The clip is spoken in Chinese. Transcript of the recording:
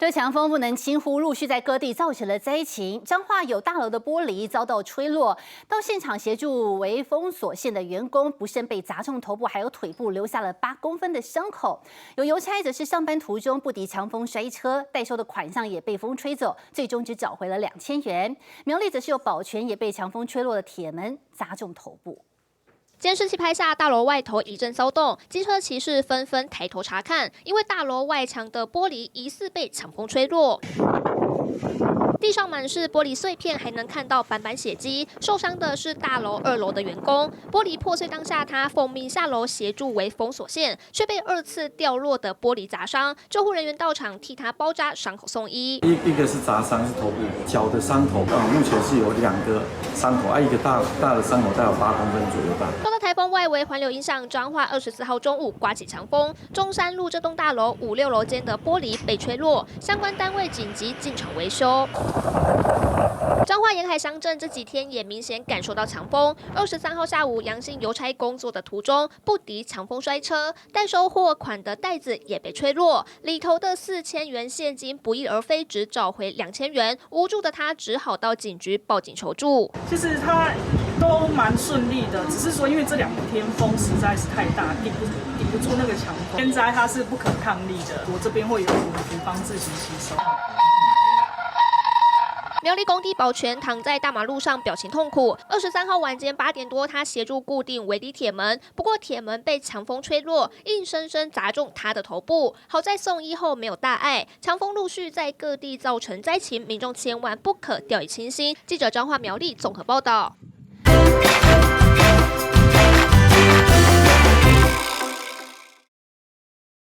这强风不能轻忽，陆续在各地造成了灾情。彰化有大楼的玻璃遭到吹落，到现场协助围封锁线的员工不慎被砸中头部，还有腿部留下了8公分的伤口。有邮差则是上班途中不敌强风摔车，代收的款项也被风吹走，最终只找回了2000元。苗栗则是有保全也被强风吹落的铁门砸中头部。 监视器拍下大楼外头一阵骚动，机车骑士纷纷抬头查看，因为大楼外墙的玻璃疑似被强风吹落。 地上满是玻璃碎片，还能看到斑斑血迹。受伤的是大楼2楼的员工，玻璃破碎当下，他奉命下楼协助围封锁线，却被2次掉落的玻璃砸伤。救护人员到场替他包扎伤口送医。一个是砸伤，是头部，脚的伤口目前是有2个伤口，一个大的伤口大概有8公分左右大。受到台风外围环流影响，彰化24号中午刮起强风，中山路这栋大楼5、6楼间的玻璃被吹落，相关单位紧急进场维修。 彰化沿海乡镇这几天也明显感受到强风。23号下午，阳性邮差工作的途中不敌强风摔车，代收货款的袋子也被吹落，里头的4000元现金不翼而飞，只找回2000元。无助的他只好到警局报警求助。其实他都蛮顺利的，只是说因为这2天风实在是太大，抵不住那个强风。天灾它是不可抗力的，我这边会有警方自行吸收。 苗栗工地保全躺在大马路上，表情痛苦。23号晚间8点多，他协助固定围篱铁门，不过铁门被强风吹落，硬生生砸中他的头部。好在送医后没有大碍。强风陆续在各地造成灾情，民众千万不可掉以轻心。记者彰化苗栗综合报道。